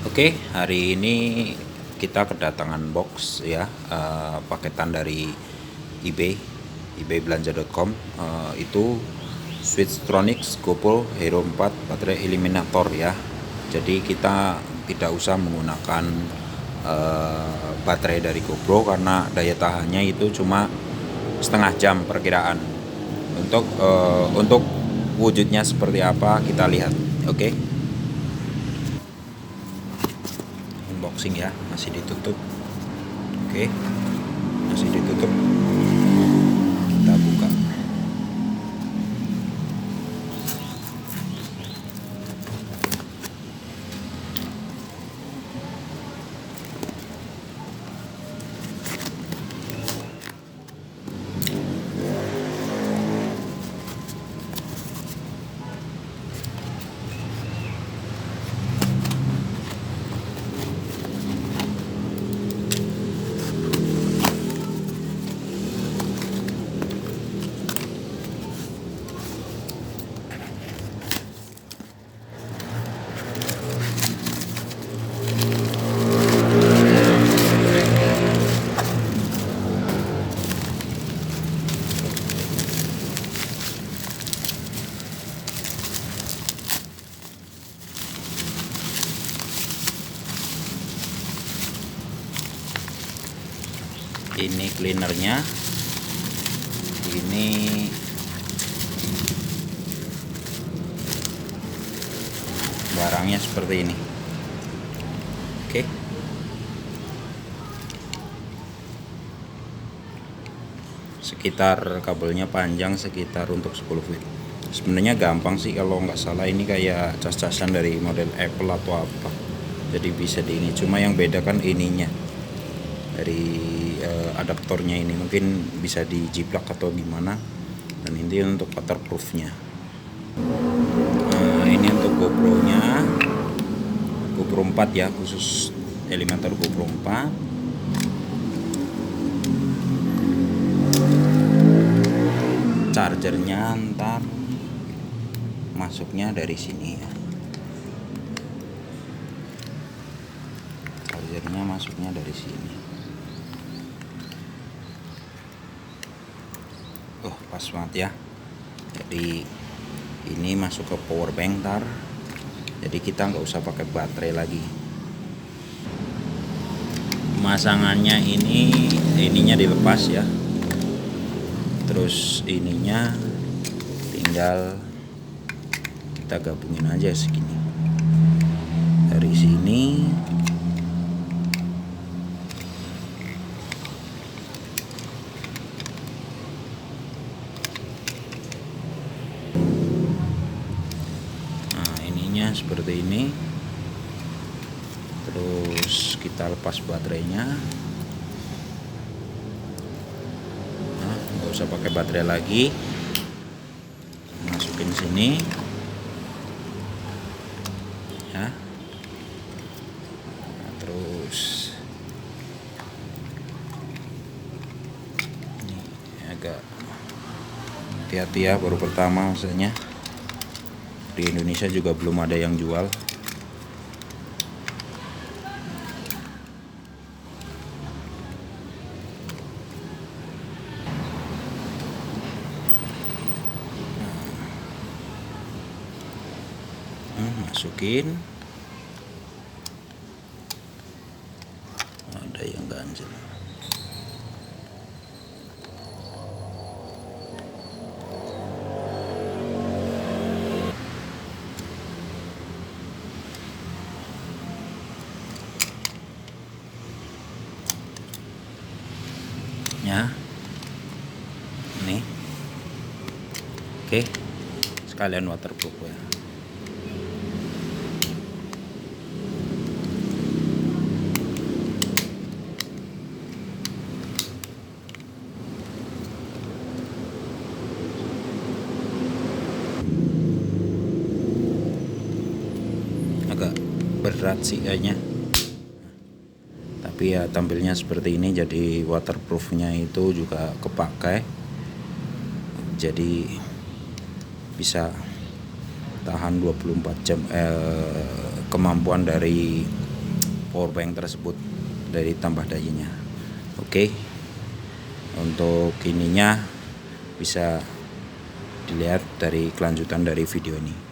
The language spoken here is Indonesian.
Oke, hari ini kita kedatangan box ya, paketan dari eBay, ebaybelanja.com. Itu Switchtronics GoPro Hero 4 baterai eliminator ya. Jadi kita tidak usah menggunakan baterai dari GoPro karena daya tahannya itu cuma setengah jam perkiraan. Untuk wujudnya seperti apa kita lihat, oke? Unboxing ya, masih ditutup. Oke, masih ditutup. Kita buka. Ini cleanernya, ini barangnya seperti ini. Oke, sekitar kabelnya panjang sekitar untuk 10 feet. Sebenarnya gampang sih, kalau nggak salah ini kayak cas-casan dari model Apple atau apa, jadi bisa di ini. Cuma yang beda kan ininya dari adaptornya, ini mungkin bisa dijiplak atau gimana. Dan ini untuk waterproofnya. Ini untuk GoPro nya, GoPro 4 ya, khusus eliminator GoPro 4. Chargernya ntar masuknya dari sini ya, chargernya masuknya dari sini. Pas banget ya. Jadi ini masuk ke power bank ntar, jadi kita nggak usah pakai baterai lagi. Pemasangannya ininya dilepas ya, terus ininya tinggal kita gabungin aja segini dari sini. Seperti ini, terus kita lepas baterainya. Nggak usah pakai baterai lagi, masukin sini ya. Terus ini agak hati-hati ya, baru pertama maksudnya. Di Indonesia juga belum ada yang jual. Masukin. Ada yang ganjel. Ya, ini oke, sekalian waterproof ya. Agak berat sih kayaknya, tapi ya tampilnya seperti ini. Jadi waterproofnya itu juga kepakai, jadi bisa tahan 24 jam. Kemampuan dari power bank tersebut dari tambah dayanya. Oke, untuk ininya bisa dilihat dari kelanjutan dari video ini.